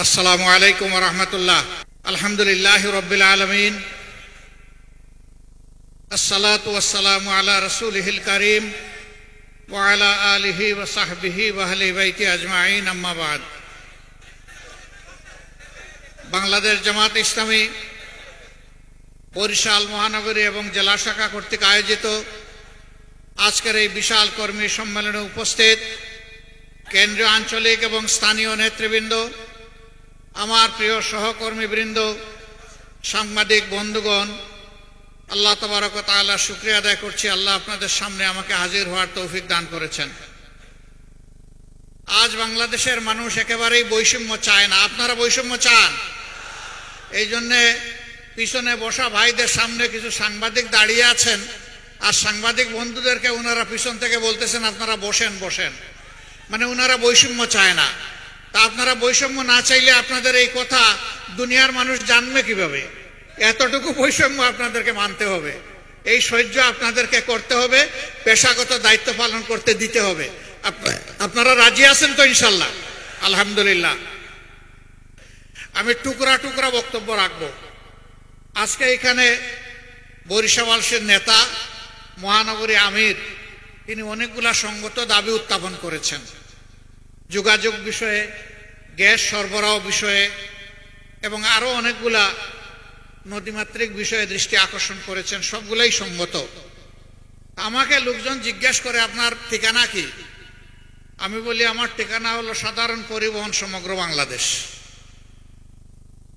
আসসালামু আলাইকুম ওয়া রাহমাতুল্লাহ। আলহামদুলিল্লাহি রাব্বিল আলামিন, আসসালাতু ওয়াসসালামু আলা রাসূলিহিল কারীম ওয়া আলা আলিহি ওয়া সাহবিহি ওয়া আহলি বাইতি আজমাইন, আম্মা বাদ। বাংলাদেশ জামাত ইসলামী বরিশাল মহানগরী এবং জেলা শাখা কর্তৃক আয়োজিত আজকের এই বিশাল কর্মী সম্মেলনে উপস্থিত কেন্দ্রীয়, আঞ্চলিক এবং স্থানীয় নেতৃবৃন্দ, আমার প্রিয় সহকর্মীবৃন্দ, সাংবাদিক বন্ধুগণ, আল্লাহ তাবারক ওয়া তাআলা শুকরিয়া আদায় করছি, আল্লাহ আপনাদের সামনে আমাকে হাজির হওয়ার তৌফিক দান করেছেন। আজ বাংলাদেশের মানুষ একেবারেই বৈষম্য চায় না। আপনারা বৈষম্য চান? এই জন্যে পিছনে বসা ভাইদের সামনে কিছু সাংবাদিক দাঁড়িয়ে আছেন, আর সাংবাদিক বন্ধুদেরকে ওনারা পিছন থেকে বলতেছেন আপনারা বসেন বসেন, মানে ওনারা বৈষম্য চায় না। তা আপনারা বৈষম্য না চাইলে আপনাদের এই কথা দুনিয়ার মানুষ জানবে কিভাবে? এতটুকু বৈষম্য আপনাদেরকে মানতে হবে, এই সহ্য আপনাদেরকে করতে হবে, পেশাগত দায়িত্ব পালন করতে দিতে হবে। আপনারা রাজি আছেন তো ইনশাল্লাহ? আলহামদুলিল্লাহ। আমি টুকরা টুকরা বক্তব্য রাখব। আজকে এখানে বরিশালের নেতা, মহানগরী আমির, তিনি অনেকগুলা সঙ্গত দাবি উত্থাপন করেছেন। যোগাযোগ বিষয়ে, গ্যাস সরবরাহ বিষয়ে এবং আরো অনেকগুলা নদীমাতৃক বিষয়ে দৃষ্টি আকর্ষণ করেছেন। সবগুলাই সঙ্গত। আমাকে লোকজন জিজ্ঞাসা করে আপনার ঠিকানা কি? আমি বলি আমার ঠিকানা হলো সাধারণ পরিবহন সমগ্র বাংলাদেশ।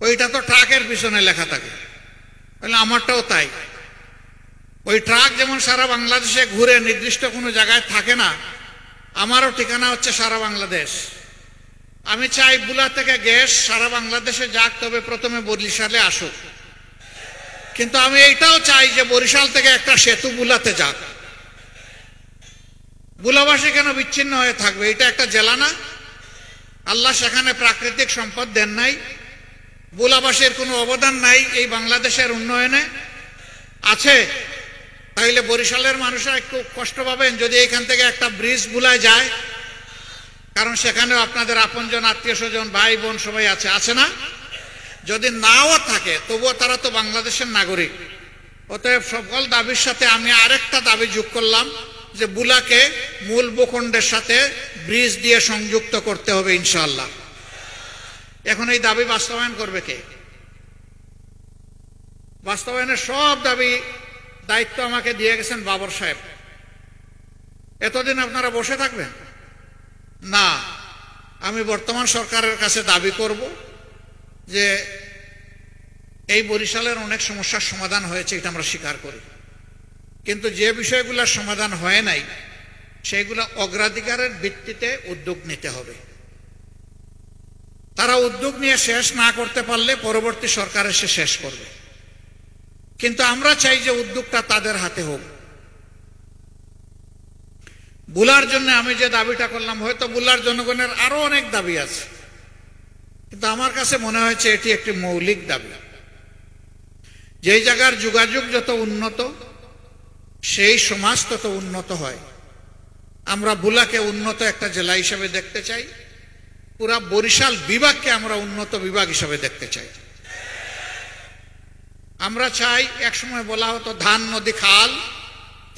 ওইটা তো ট্রাকের পিছনে লেখা থাকে, তাহলে আমারটাও তাই। ওই ট্রাক যেমন সারা বাংলাদেশে ঘুরে নির্দিষ্ট কোনো জায়গায় থাকে না, আমারও ঠিকানা হচ্ছে সারা বাংলাদেশ। আমি চাই বুলা থেকে গ্যাস সারা বাংলাদেশে যাক, তবে প্রথমে বরিশালে আসুক। কিন্তু আমি এইটাও চাই যে বরিশাল থেকে একটা সেতু বুলাতে যাক। বুলাবাসী কেন বিচ্ছিন্ন হয়ে থাকবে? এটা একটা জেলা না? আল্লাহ সেখানে প্রাকৃতিক সম্পদ দেন নাই? বুলাবাসীর কোনো অবদান নাই এই বাংলাদেশের উন্নয়নে? আছে। তাইলে বরিশালের মানুষরা একটু কষ্ট পাবেন যদি এখান থেকে একটা ব্রিজ বুলায় যায়, কারণ সেখানেও আপনাদের আপনজন, আত্মীয় স্বজন, ভাই বোন সবাই আছে, আছে না? যদি নাও থাকে তবুও তারা তো বাংলাদেশের নাগরিক। অতএব সকল দাবির সাথে আমি আরেকটা দাবি যোগ করলাম যে বুলাকে মূল ভূখণ্ডের সাথে ব্রিজ দিয়ে সংযুক্ত করতে হবে ইনশাআল্লাহ। এখন এই দাবি বাস্তবায়ন করবে কে? বাস্তবায়নের সব দাবি দায়িত্ব আমাকে দিয়ে গেছেন বাবর সাহেব। এতদিন আপনারা বসে থাকবেন না। আমি বর্তমান সরকারের কাছে দাবি করব যে এই বরিশালের অনেক সমস্যার সমাধান হয়েছে, এটা আমরা স্বীকার করি, কিন্তু যে বিষয়গুলোর সমাধান হয় নাই সেগুলো অগ্রাধিকারের ভিত্তিতে উদ্যোগ নিতে হবে। তারা উদ্যোগ নিয়ে শেষ না করতে পারলে পরবর্তী সরকার এসে শেষ করবে, কিন্তু আমরা চাই যে উদ্যোগটা তাদের হাতে হোক। বুলার জন্য আমি যে দাবিটা করলাম, হয়তো বুলার জনগণের আরো অনেক দাবি আছে, কিন্তু আমার কাছে মনে হয়েছে এটি একটি মৌলিক দাবি। যেই জায়গার যোগাযোগ যত উন্নত, সেই সমাজ তত উন্নত হয়। আমরা বুলাকে উন্নত একটা জেলা হিসেবে দেখতে চাই, পুরা বরিশাল বিভাগকে আমরা উন্নত বিভাগ হিসেবে দেখতে চাই। আমরা চাই, একসময় বলা হতো ধান নদী খাল,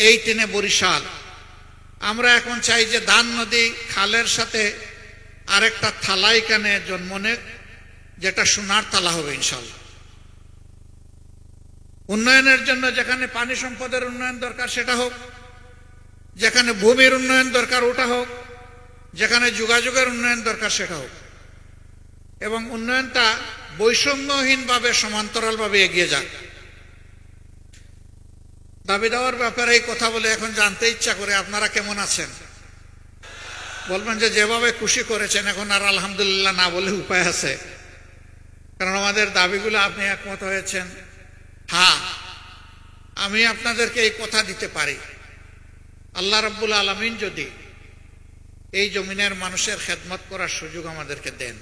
এই টেনে বরিশাল। আমরা এখন চাই যে ধান নদী খালের সাথে আরেকটা থালা এখানে জন্ম নেক, যেটা সোনার তালা হবে ইনশাআল্লাহ। উন্নয়নের জন্য যেখানে পানি সম্পদের উন্নয়ন দরকার সেটা হোক, যেখানে ভূমির উন্নয়ন দরকার ওটা হোক, যেখানে যোগাযোগের উন্নয়ন দরকার সেটা হোক, এবং উন্নয়নটা বৈষম্যহীনভাবে সমান্তরালভাবে এগিয়ে যাক। দাবি দেওয়ার ব্যাপারে এই কথা বলে এখন জানতে ইচ্ছা করে আপনারা কেমন আছেন। বলবেন যে যেভাবে খুশি করেছেন এখন আর আলহামদুলিল্লাহ না বলে উপায় আছে, কারণ আমাদের দাবিগুলো আপনি একমত হয়েছেন। হ্যাঁ, আমি আপনাদেরকে এই কথা দিতে পারি, আল্লাহ রাব্বুল আলামিন যদি এই জমিনের মানুষের খেদমত করার সুযোগ আমাদেরকে দেন,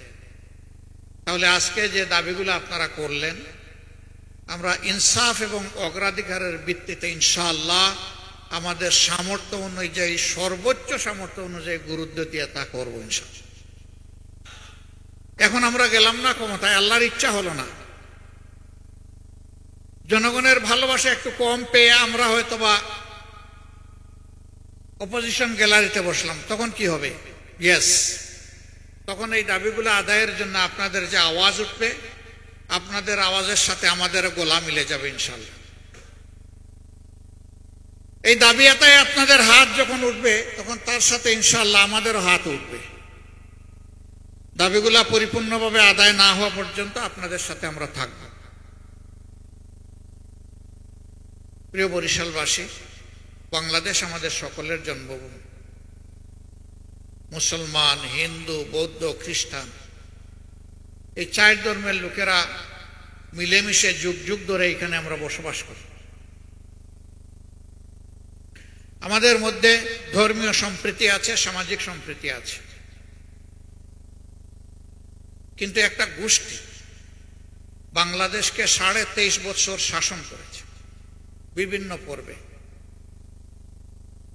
তাহলে আজকে যে দাবিগুলো আপনারা করলেন আমরা ইনসাফ এবং অগ্রাধিকারের ভিত্তিতে ইনশাআল্লাহ আমাদের সামর্থ্য অনুযায়ী, সর্বোচ্চ সামর্থ্য অনুযায়ী গুরুত্ব দিয়ে তা করবো ইনশাআল্লাহ। এখন আমরা গেলাম না ক্ষমতায়, আল্লাহর ইচ্ছা হলো না, জনগণের ভালোবাসা একটু কম পেয়ে আমরা হয়তোবা অপোজিশন গ্যালারিতে বসলাম, তখন কি হবে? ইয়েস, তখন এই দাবিগুলো আদায়ের জন্য আপনাদের যে আওয়াজ উঠবে, আপনাদের আওয়াজের সাথে আমাদের গোলা মিলে যাবে ইনশাআল্লাহ। এই দাবি আদায়ে আপনাদের হাত যখন উঠবে, তখন তার সাথে ইনশাআল্লাহ আমাদেরও হাত উঠবে। দাবিগুলা পরিপূর্ণভাবে আদায় না হওয়া পর্যন্ত আপনাদের সাথে আমরা থাকব। প্রিয় বরিশালবাসী, বাংলাদেশ আমাদের সকলের জন্মভূমি। মুসলমান, হিন্দু, বৌদ্ধ, খ্রিস্টান, এই চার ধর্মের লোকেরা মিলেমিশে যুগ যুগ ধরে এখানে আমরা বসবাস করি। আমাদের মধ্যে ধর্মীয় সম্প্রীতি আছে, সামাজিক সম্প্রীতি আছে, কিন্তু একটা গোষ্ঠী বাংলাদেশকে 23.5 বছর শাসন করেছে বিভিন্ন পর্বে।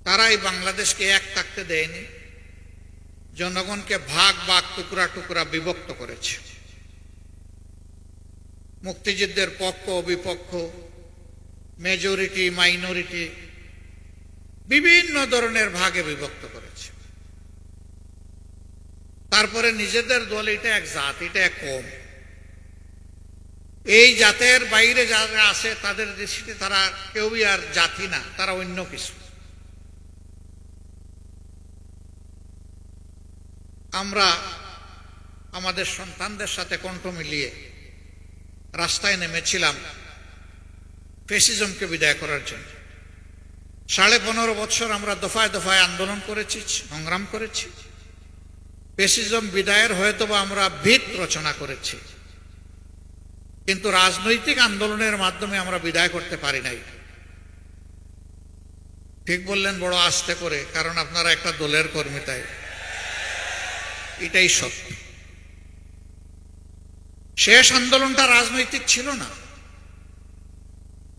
তারা এই বাংলাদেশকে এক থাকতে দেয়নি, জনগণকে ভাগ ভাগ টুকরা টুকরা বিভক্ত করেছে। মুক্তিযুদ্ধের পক্ষ বিপক্ষ, মেজরিটি মাইনরিটি, বিভিন্ন ধরনের ভাগে বিভক্ত করেছে। তারপরে নিজেদের দল, এটা এক জাত, এটা এক কম। এই জাতের বাইরে যারা আছে তাদের দৃষ্টিতে তারা কেউই আর জাতি না, তারা অন্য কিছু। আমরা আমাদের সন্তানদের সাথে কণ্ঠ মিলিয়ে রাস্তায় নেমেছিলাম ফ্যাসিজমকে বিদায় করার জন্য। 15.5 বছর আমরা দফায় দফায় আন্দোলন করেছি, সংগ্রাম করেছি। ফ্যাসিজম বিদায়ের হয়তোবা আমরা ভিত রচনা করেছি, কিন্তু রাজনৈতিক আন্দোলনের মাধ্যমে আমরা বিদায় করতে পারি নাই। ঠিক বললেন বড় আস্তে করে, কারণ আপনারা একটা দলের কর্মী, তাই এটাই সত্য। শেষ আন্দোলনটা রাজনৈতিক ছিল না,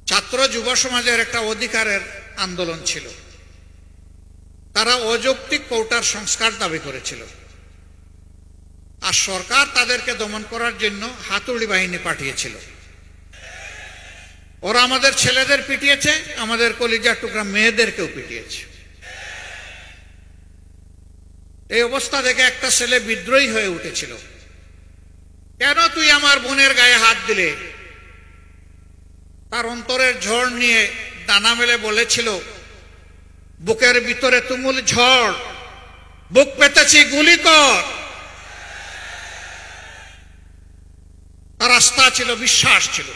ছাত্র যুব সমাজের একটা অধিকারের আন্দোলন ছিল। তারা অযৌক্তিক কোটার সংস্কার দাবি করেছিল, আর সরকার তাদেরকে দমন করার জন্য হাতুড়ি বাহিনী পাঠিয়েছিল। ওরা আমাদের ছেলেদের পিটিয়েছে, আমাদের কলিজার টুকরা মেয়েদেরকেও পিটিয়েছে। এই অবস্থা দেখে একটা ছেলে বিদ্রোহী হয়ে উঠেছিল, কেন তুই আমার বোনের গায়ে হাত দিলে? তার অন্তরের ঝড় নিয়ে ডানা মেলে বলেছিল, বুকের ভিতরে তুমুল ঝড়, বুক পেতেছি, গুলি কর। তার আস্থা ছিল, বিশ্বাস ছিল।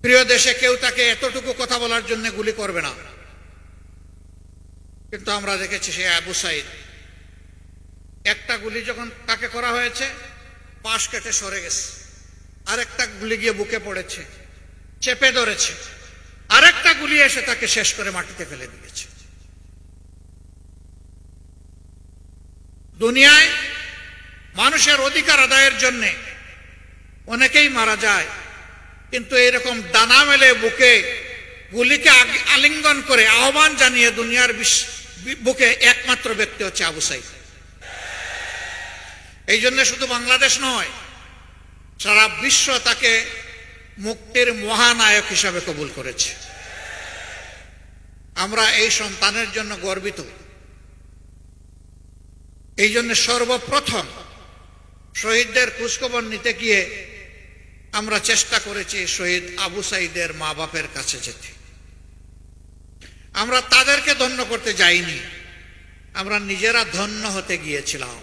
প্রিয় দেশে কেউ তাকে এতটুকু কথা বলার জন্য গুলি করবে না, কিন্তু আমরা দেখেছি সে আবু সাইদ, একটা গুলি যখন তাকে করা হয়েছে, পাশ কেটে সরে গেছে, আরেকটা গুলি গিয়ে বুকে পড়েছে, চেপে ধরেছে, আরেকটা গুলি এসে তাকে শেষ করে মাটিতে ফেলে দিয়েছে। দুনিয়ায় মানুষের অধিকার আদায়ের জন্য অনেকেই মারা যায়, কিন্তু এরকম ডানা মেলে বুকে গুলিকে আলিঙ্গন করে আহ্বান জানিয়ে দুনিয়ার বুকে একমাত্র ব্যক্তি হচ্ছে আবু সাইদ। এই জন্য শুধু বাংলাদেশ নয়, সারা বিশ্ব তাকে মুক্তির মহানায়ক হিসাবে কবুল করেছে। আমরা এই সন্তানের জন্য গর্বিত। এই জন্য সর্বপ্রথম শহীদদের খোঁজখবর নিতে গিয়ে আমরা চেষ্টা করেছি শহীদ আবু সাইদের মা বাপের কাছে যেতে। আমরা তাদেরকে ধন্য করতে যাইনি, আমরা নিজেরা ধন্য হতে গিয়েছিলাম।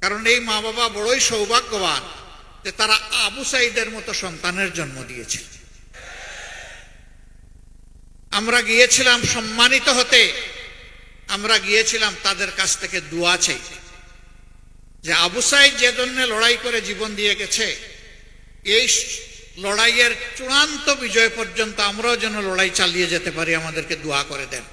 কারণ এই মা বাবা বড়ই সৌভাগ্যবান যে তারা আবু সাইদের মতো সন্তানের জন্ম দিয়েছে। আমরা গিয়েছিলাম সম্মানিত হতে, আমরা গিয়েছিলাম তাদের কাছ থেকে দোয়া চাইতে, যে আবু সাইদ যে জন্য লড়াই করে জীবন দিয়ে গেছে, এই লড়াইয়ের চূড়ান্ত বিজয় পর্যন্ত আমরাও যেন লড়াই চালিয়ে যেতে পারি, আমাদেরকে দোয়া করে দেন।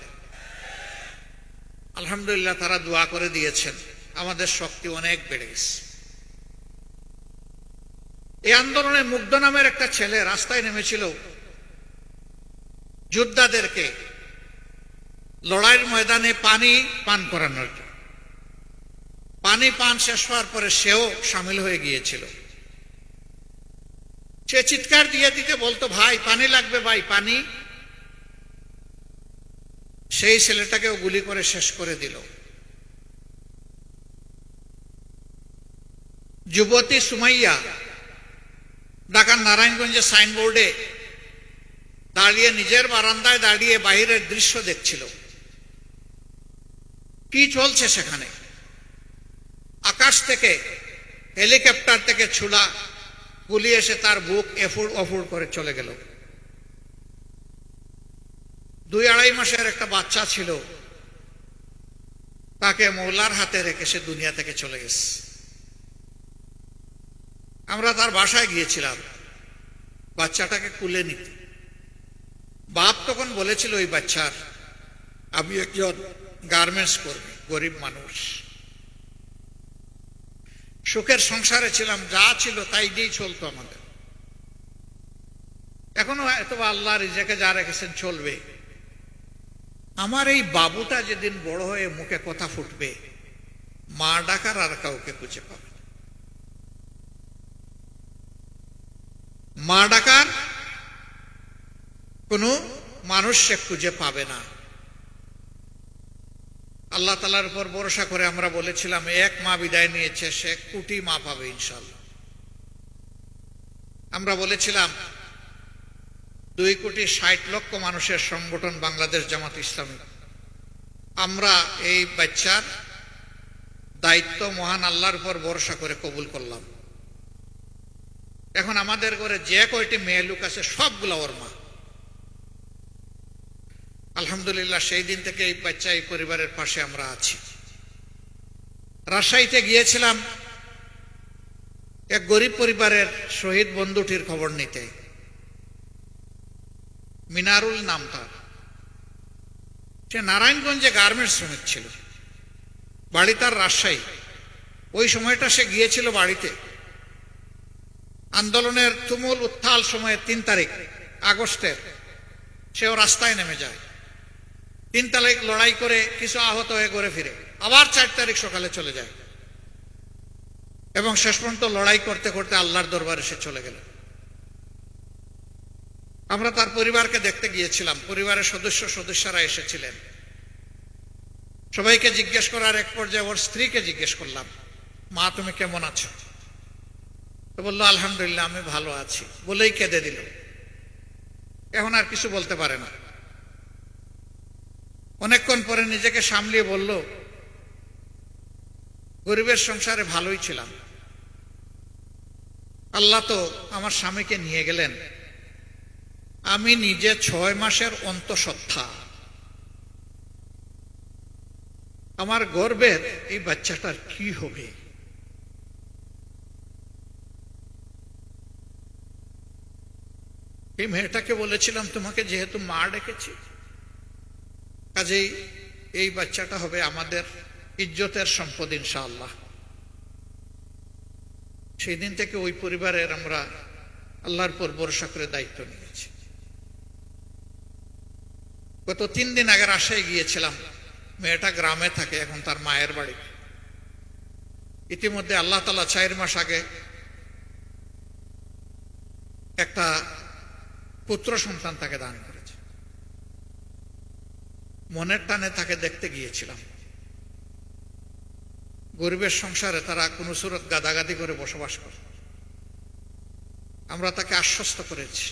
আলহামদুলিল্লাহ, তারা দোয়া করে দিয়েছেন, আমাদের শক্তি অনেক বেড়ে গেছে। এই আন্দোলনে মুগ্ধ নামের একটা ছেলে রাস্তায় নেমেছিল যোদ্ধাদেরকে লড়াইয়ের ময়দানে পানি পান করানোর জন্য। পানি পান শেষ হওয়ার পরে সেও সামিল হয়ে গিয়েছিল। সে চিৎকার দিয়ে দিতে বলতো, ভাই পানি লাগবে, ভাই পানি। সেই ছেলেটাকেও গুলি করে শেষ করে দিল। যুবতী সুমাইয়া ঢাকার নারায়ণগঞ্জে সাইনবোর্ডে দাঁড়িয়ে, নিজের বারান্দায় দাঁড়িয়ে বাইরের দৃশ্য দেখছিল। কি চলছে সেখানে? আকাশ থেকে, হেলিকপ্টার থেকে ছুড়া গুলি এসে তার বুক এফুড় অফুড় করে চলে গেল। 2-2.5 মাসের একটা বাচ্চা ছিল, তাকে মৌলার হাতে রেখে সে দুনিয়া থেকে চলে গেছে। আমরা তার বাসায় গিয়েছিলাম বাচ্চাটাকে কুলে নিতে। বাপ তখন বলেছিল ওই বাচ্চার, আমি একজন গার্মেন্টস কর্মী, গরিব মানুষ, সুখের সংসারে ছিলাম, যা ছিল তাই দিয়েই চলতো আমাদের। এখনো হয়তো আল্লাহ রিজেকে যা রেখেছেন চলবে। আমার এই বাবুটা যেদিন বড় হয়ে মুখে কথা ফুটবে, মা ডাকার আর কাউকে খুঁজে পাবে না। মা ডাকার কোনো মানুষ সে খুঁজে পাবে না। আল্লাহ তাআলার উপর ভরসা করে আমরা বলেছিলাম, এক মা বিদায় নিয়েছে, সে কোটি মা পাবে ইনশাআল্লাহ। আমরা বলেছিলাম 2,60,00,000 মানুষের সংগঠন বাংলাদেশ জামাত ইসলামী, আমরা এই বাচ্চার দায়িত্ব মহান আল্লাহর উপর ভরসা করে কবুল করলাম। এখন আমাদের ঘরে যে কয়টি মেয়ে লোক আছে সবগুলো ওর মা। আলহামদুলিল্লাহ, সেই দিন থেকে এই বাচ্চা, এই পরিবারের পাশে আমরা আছি। রাজশাহীতে গিয়েছিলাম এক গরিব পরিবারের শহীদ বন্ধুটির খবর নিতে। মিনারুল নাম তার। সে নারায়ণগঞ্জে গার্মেন্টস শ্রমিক ছিল, বাড়ি তার রাজশাহী। ওই সময়টা সে গিয়েছিল বাড়িতে। আন্দোলনের তুমুল উত্তাল সময়ে 3 তারিখ আগস্টের সেও রাস্তায় নেমে যায়। 3 তারিখ লড়াই করে কিছু আহত হয়ে ঘরে ফিরে, আবার 4 তারিখ সকালে চলে যায় এবং শেষ পর্যন্ত লড়াই করতে করতে আল্লাহর দরবারে সে চলে গেল। আমরা তার পরিবারকে দেখতে গিয়েছিলাম, পরিবারের সদস্যরা এসেছিলেন। সবাইকে জিজ্ঞেস করার এক পর্যায়ে ওর স্ত্রীকে জিজ্ঞেস করলাম, মা তুমি কেমন আছো? তো বললো, আলহামদুলিল্লাহ আমি ভালো আছি, বলেই কেঁদে দিল। এখন আর কিছু বলতে পারে না। অনেকক্ষণ পরে নিজেকে সামলিয়ে বলল, গরিবের সংসারে ভালোই ছিলাম, আল্লাহ তো আমার স্বামীকে নিয়ে গেলেন, আমি নিজে 6 মাসের অন্তঃসত্ত্বা, আমার গর্বের এই বাচ্চাটার কি হবে? এই মেয়েটাকে বলেছিলাম, তোমাকে যেহেতু মা ডেকেছি, কাজেই এই বাচ্চাটা হবে আমাদের ইজ্জতের সম্পদ ইনশাআল্লাহ। সেই দিন থেকে ওই পরিবারের আমরা আল্লাহর উপর ভরসা করে দায়িত্ব নিয়েছি। গত 3 দিন আগে রাজশাহী গিয়েছিলাম। মেয়েটা গ্রামে থাকে, এখন তার মায়ের বাড়ি। ইতিমধ্যে আল্লাহ তাআলা 4 মাস আগে একটা পুত্র সন্তান তাকে দান করেছে। মনের টানে তাকে দেখতে গিয়েছিলাম। গরিবের সংসারে তারা কোন সুরত গাদাগাদি করে বসবাস করে। আমরা তাকে আশ্বস্ত করেছি,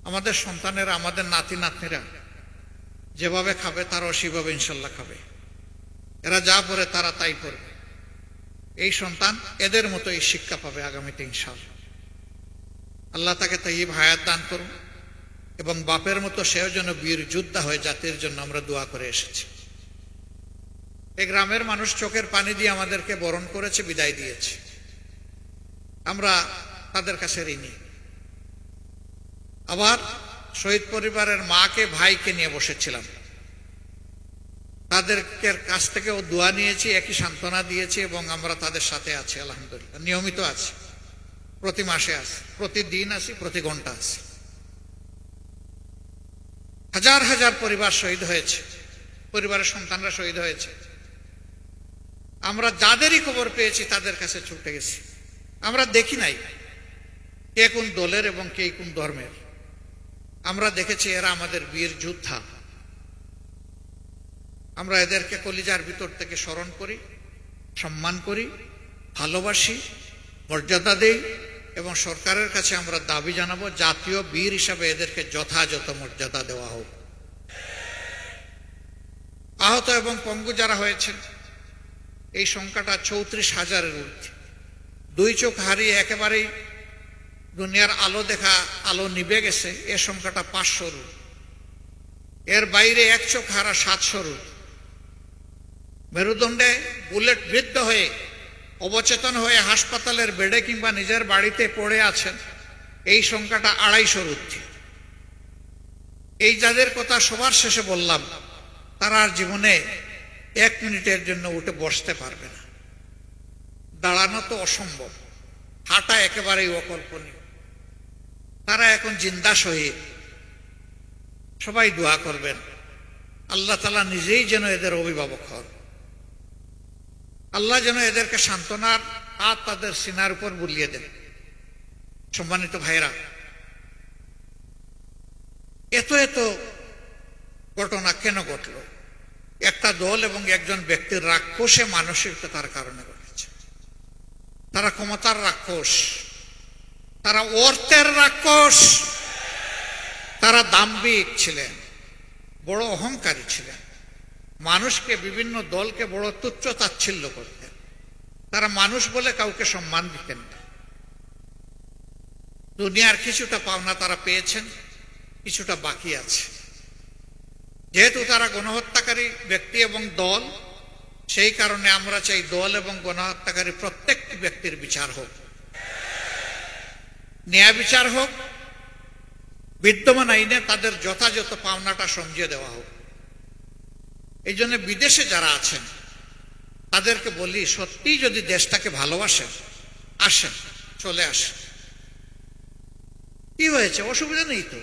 আমাদের সন্তানেরা, আমাদের নাতি নাতনিরা যেভাবে খাবে তারাও সেভাবে ইনশাল্লাহ খাবে। এরা যা পড়ে তারা তাই পড়বে। এই সন্তান এদের মতো এই শিক্ষা পাবে আগামীতে ইনশাল্লাহ। আল্লাহ তাকে তাইয়্যিব হায়াত দান করুন এবং বাপের মতো সেও যেন বীর যোদ্ধা হয়ে জাতির জন্য আমরা দোয়া করে এসেছি। এই গ্রামের মানুষ চোখের পানি দিয়ে আমাদেরকে বরণ করেছে, বিদায় দিয়েছে। আমরা তাদের কাছে ঋণী। আবার শহীদ পরিবারের মাকে, ভাইকে নিয়ে বসেছিলাম, তাদের কাছ থেকেও দোয়া নিয়েছি, একই সান্ত্বনা দিয়েছি এবং আমরা তাদের সাথে আছি আলহামদুলিল্লাহ। নিয়মিত আছি, প্রতি মাসে আছি, প্রতিদিন আছি, প্রতি ঘন্টা আছি। হাজার হাজার পরিবার শহীদ হয়েছে, পরিবারের সন্তানরা শহীদ হয়েছে। আমরা যাদেরই খবর পেয়েছি তাদের কাছে ছুটে গেছি। আমরা দেখি নাই কে কোন দলের এবং কে কোন ধর্মের। আমরা দেখেছি এরা আমাদের বীর যোদ্ধা। আমরা এদেরকে কলিজার ভিতর থেকে স্মরণ করি, সম্মান করি, ভালোবাসি, মর্যাদা দেই এবং সরকারের কাছে আমরা দাবি জানাবো জাতীয় বীর হিসাবে এদেরকে যথাযথ মর্যাদা দেওয়া হোক। আহত এবং পঙ্গু যারা হয়েছেন এই সংখ্যাটা 34,000-এর ঊর্ধ্বে। 2 চোখ হারিয়ে একেবারেই দুনিয়ার আলো দেখা আলো নিভে গেছে এ সংখ্যাটা 500-র। এর বাইরে 1 চোখ হারা 700-র। মেরুদণ্ডে বুলেট বিদ্ধ হয়ে অবচেতন হয়ে হাসপাতালের বেডে কিংবা নিজের বাড়িতে পড়ে আছেন এই সংখ্যাটা 250-র ঊর্ধ্বে। এই যাদের কথা সবার শেষে বললাম তারা আর জীবনে 1 মিনিটের জন্য উঠে বসতে পারবে না। দাঁড়ানো তো অসম্ভব, হাঁটা একেবারেই অকল্পনীয়। তারা এখন জিন্দা শহীদ। সবাই দোয়া করবেন আল্লাহ তাআলা নিজেই যেন এদের অভিভাবক হন। আল্লাহ যেন এদেরকে সান্ত্বনার হাত তাদের সিনার উপর বুলিয়ে দেন। সম্মানিত ভাইরা, এত এত ঘটনা কেন ঘটল? একটা দল এবং একজন ব্যক্তির রাক্ষসে মানসিকতার কারণে ঘটেছে। তারা ক্ষমতার রাক্ষস, তারা অর্থের রাক্ষস, তারা দাম্ভিক ছিলেন, বড় অহংকারী ছিলেন, মানুষকে বিভিন্ন দলকে বড় তুচ্ছ তাচ্ছিল্য করতেন। তারা মানুষ বলে কাউকে সম্মান দিতেন না। দুনিয়ার কিছুটা পাওনা তারা পেয়েছেন, কিছুটা বাকি আছে। যেহেতু তারা গণহত্যাকারী ব্যক্তি এবং দল, সেই কারণে আমরা চাই দল এবং গণহত্যাকারী প্রত্যেকটি ব্যক্তির বিচার হোক, ন্যায় বিচার হোক, বিদ্যমান আইনে তাদের যথাযথ পাওনাটা সমঝিয়ে দেওয়া হোক। এই জন্য বিদেশে যারা আছেন তাদেরকে বলি, সত্যি যদি দেশটাকে ভালোবাসেন আসেন, চলে আসেন। কি হয়েছে? অসুবিধা নেই তো।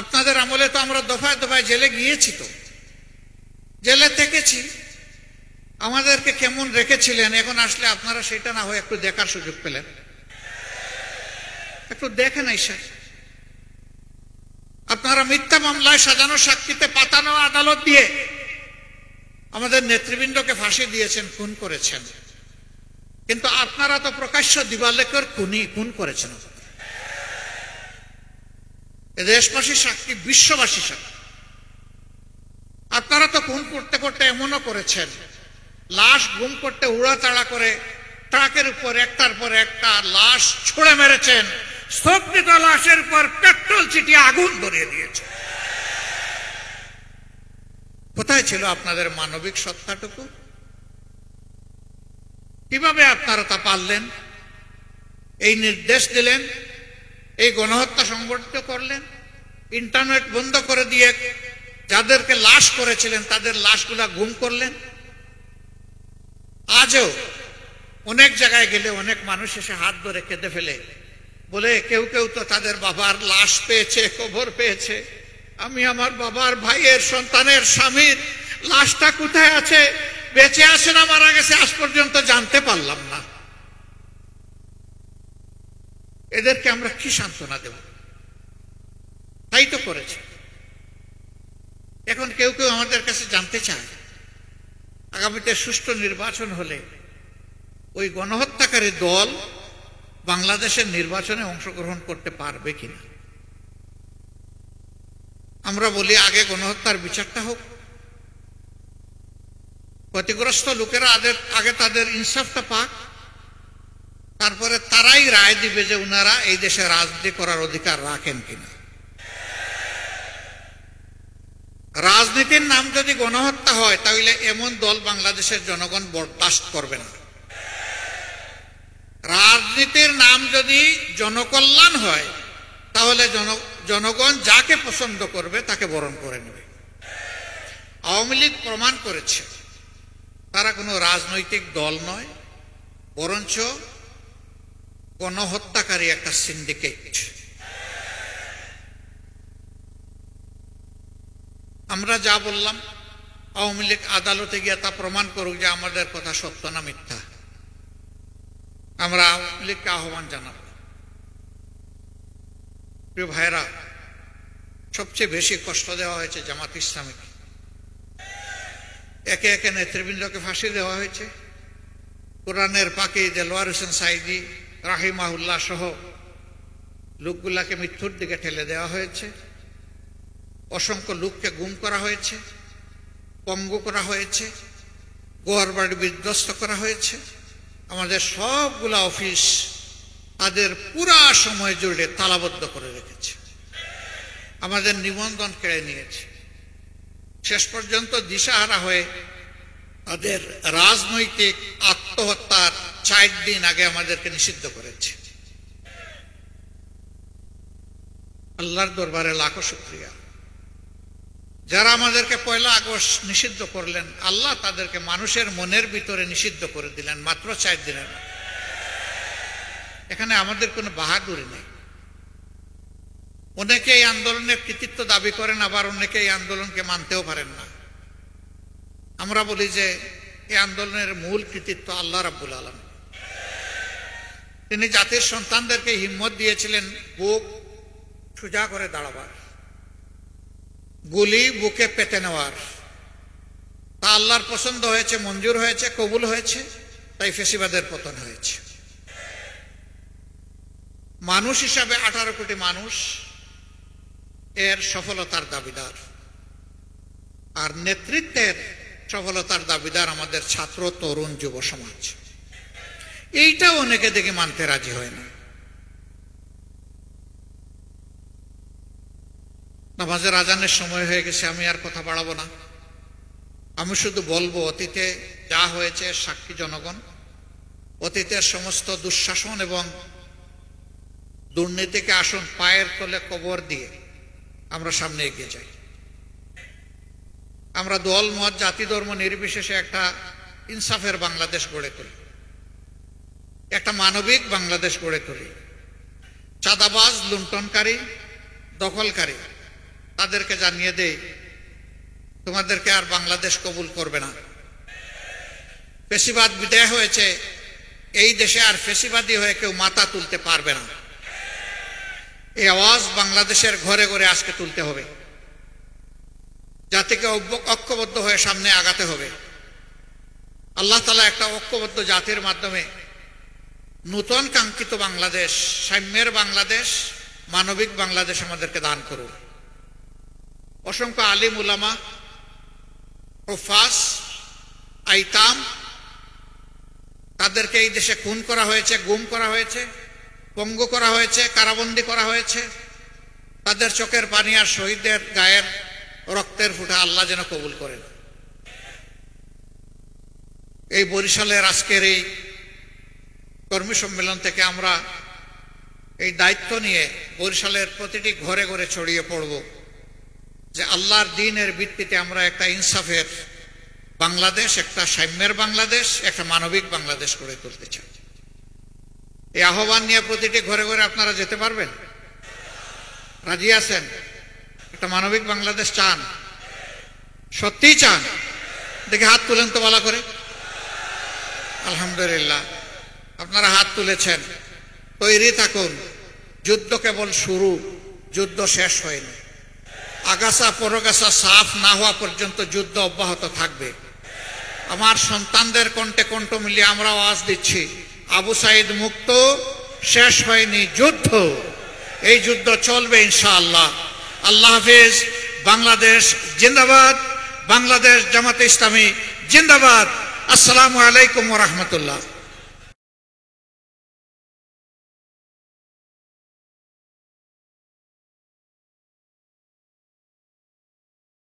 আপনাদের আমলে তো আমরা দফায় দফায় জেলে গিয়েছি, তো জেলে থেকেছি, আমাদেরকে কেমন রেখেছিলেন। এখন আসলে আপনারা সেটা না হয়ে একটু দেখার সুযোগ পেলেন। একটু দেখেন আইসা। আপনারা মিথ্যা মামলায় সাজানো সাক্ষীতে পাতানো আদালত দিয়ে আমাদের নেতৃবৃন্দকে ফাঁসি দিয়েছেন, খুন করেছেন। কিন্তু আপনারা তো প্রকাশ্য দিবালোকের খুন করেছেন। দেশবাসী সাক্ষী, বিশ্ববাসী সাক্ষী। আপনারা তো খুন করতে করতে এমনও করেছেন, লাশ গুম করতে উড়াতাড়া করে ট্রাকের উপর একটার পর একটা লাশ ছুঁড়ে মেরেছেন, স্তব্ধ লাশের উপর পেট্রোল ছিটিয়ে আগুন ধরিয়ে দিয়েছে। কোথায় ছিল আপনাদের মানবিক সত্তাটুকু? কিভাবে আপনারা তা পারলেন? এই নির্দেশ দিলেন, এই গণহত্যা সংগঠিত করলেন, ইন্টারনেট বন্ধ করে দিয়ে যাদেরকে লাশ করেছিলেন তাদের লাশগুলা গুম করলেন। আজও অনেক জায়গায় গেলে অনেক মানুষ এসে হাত ধরে কেঁদে ফেলে, বলে কেউ কেউ তো তাদের বাবার লাশ পেয়েছে, কবর পেয়েছে। আমি আমার বাবার, ভাইয়ের, সন্তানের, স্বামীর লাশটা কোথায় আছে, বেঁচে আছে না মারা গেছে, আজ পর্যন্ত জানতে পারলাম না। এদেরকে আমরা কি সান্ত্বনা দেব? তাই তো করেছে। এখন কেউ কেউ আমাদের কাছে জানতে চায়, আগামীতে সুষ্ঠু নির্বাচন হলে ওই গণহত্যাকারী দল বাংলাদেশের নির্বাচনে অংশগ্রহণ করতে পারবে কিনা। আমরা বলি আগে গণহত্যার বিচারটা হোক, ক্ষতিগ্রস্ত লোকেরা আগে তাদের ইনসাফটা পাক, তারপরে তারাই রায় দিবে যে উনারা এই দেশে রাজনীতি করার অধিকার রাখেন কিনা। রাজনীতির নাম যদি গণহত্যা হয় তাহলে এমন দল বাংলাদেশের জনগণ বরদাস্ত করবে না। রাজনীতির নাম যদি জনকল্যাণ হয় তাহলে জনগণ যাকে পছন্দ করবে তাকে বরণ করে নেবে। আওয়ামী লীগ প্রমাণ করেছে তারা কোনো রাজনৈতিক দল নয়, বরঞ্চ গণহত্যাকারী একটা সিন্ডিকেট। আমরা যা বললাম আওয়ামী লীগ আদালতে গিয়ে তা প্রমাণ করুক যে আমাদের কথা সত্য না মিথ্যা। আমরা আওয়ামী লীগকে আহ্বান জানাব। প্রিয় ভাইরা, সবচেয়ে বেশি কষ্ট দেওয়া হয়েছে জামাত ইসলামীকে। একে একে নেতৃবৃন্দকে ফাঁসি দেওয়া হয়েছে। কোরআনের পাখি দেলোয়ার হোসেন সাইদি রাহিমাহুল্লাহ সহ লোকগুলাকে মৃত্যুর দিকে ঠেলে দেওয়া হয়েছে। অসংখ্য লোককে গুম করা হয়েছে, পঙ্গু করা হয়েছে, ঘরবাড়ি বিধ্বস্ত করা হয়েছে। আমাদের সবগুলা অফিস তাদের পুরা সময় জুড়ে তালাবদ্ধ করে রেখেছে, আমাদের নিবন্ধন কেড়ে নিয়েছে। শেষ পর্যন্ত দিশাহারা হয়ে তাদের রাজনৈতিক আত্মহত্যার 4 দিন আগে আমাদেরকে নিষিদ্ধ করেছে। আল্লাহর দরবারে লাখো শুকরিয়া। যারা আমাদেরকে 1 আগস্ট নিষিদ্ধ করলেন, আল্লাহ তাদেরকে মানুষের মনের ভিতরে নিষিদ্ধ করে দিলেন মাত্র 4 দিনের। এখানে আমাদের কোনো বাহাদুরি নেই। অনেকে এই আন্দোলনের কৃতিত্ব দাবি করেন, আবার অনেকে এই আন্দোলনকে মানতেও পারেন না। আমরা বলি যে এই আন্দোলনের মূল কৃতিত্ব আল্লাহ রাব্বুল আলামিন। তিনি জাতির সন্তানদেরকে হিম্মত দিয়েছিলেন বুক সোজা করে দাঁড়াবার, গুলি বুকে পেতে নেওয়ার। তা আল্লাহর পছন্দ হয়েছে, মঞ্জুর হয়েছে, কবুল হয়েছে, তাই ফেসিবাদের পতন হয়েছে। মানুষ হিসাবে 18 কোটি মানুষ এর সফলতার দাবিদার, আর নেতৃত্বের সফলতার দাবিদার আমাদের ছাত্র, তরুণ, যুব সমাজ। এইটাও অনেকে দেখে মানতে রাজি হয় না। নামাজের আজানের সময় হয়ে গেছে, আমি আর কথা বাড়াবো না। আমি শুধু বলবো, অতীতে যা হয়েছে সাক্ষী জনগণ। অতীতের সমস্ত দুঃশাসন এবং দুর্নীতিকে আসুন পায়ের তলে কবর দিয়ে আমরা সামনে এগিয়ে যাই। আমরা দল, মত, জাতি, ধর্ম নির্বিশেষে একটা ইনসাফের বাংলাদেশ গড়ে তুলি, একটা মানবিক বাংলাদেশ গড়ে তুলি। চাঁদাবাজ, লুণ্ঠনকারী, দখলকারী তাদেরকে জানিয়ে দেই, তোমাদেরকে আর বাংলাদেশ কবুল করবে না। ফেসিবাদ বিদায় হয়েছে, এই দেশে আর ফেসিবাদী হয়ে কেউ মাথা তুলতে পারবে না। এই আওয়াজ বাংলাদেশের ঘরে ঘরে আজকে তুলতে হবে। জাতিকে ঐক্যবদ্ধ হয়ে সামনে আগাতে হবে। আল্লাহ তাআলা একটা ঐক্যবদ্ধ জাতির মাধ্যমে নূতন কাঙ্ক্ষিত বাংলাদেশ, সাম্যের বাংলাদেশ, মানবিক বাংলাদেশ আমাদেরকে দান করুন। অসংখ্য আলিম উলামা, হুফাজ, আইতাম, তাদেরকে এই দেশে খুন করা হয়েছে, গুম করা হয়েছে, পঙ্গু করা হয়েছে, কারাবন্দী করা হয়েছে। তাদের চোখের পানি আর শহীদদের গায়ের রক্তের ফুটা আল্লাহ যেন কবুল করেন। এই বরিশালের আজকের এই কর্মী সম্মেলন থেকে আমরা এই দায়িত্ব নিয়ে বরিশালের প্রতিটি ঘরে ঘরে ছড়িয়ে পড়ব যে আল্লাহর দ্বীনের ভিত্তিতে আমরা একটা ইনসাফের বাংলাদেশ, একটা সাম্যের বাংলাদেশ, একটা মানবিক বাংলাদেশ গড়ে তুলতে চাই। এই আহ্বান নিয়ে প্রতিটি ঘরে ঘরে আপনারা যেতে পারবেন? রাজি আছেন? একটা মানবিক বাংলাদেশ চান? সত্যিই চান? দেখে হাত তুলেন তো ভালো করে। আলহামদুলিল্লাহ, আপনারা হাত তুলেছেন। তৈরি থাকুন। যুদ্ধ কেবল শুরু, যুদ্ধ শেষ হয়নি। আগাছা পরগাছা সাফ না হওয়া পর্যন্ত যুদ্ধ অব্যাহত থাকবে। আমার সন্তানদের কণ্ঠে কণ্ঠ মিলিয়ে আমরা আওয়াজ দিচ্ছি, আবু সাইদ মুক্ত, শেষ হয়নি যুদ্ধ। এই যুদ্ধ চলবে ইনশাআল্লাহ। আল্লাহ হাফেজ। বাংলাদেশ জিন্দাবাদ। বাংলাদেশ জামাতে ইসলামী জিন্দাবাদ। আসসালামু আলাইকুম ওয়া রাহমাতুল্লাহ।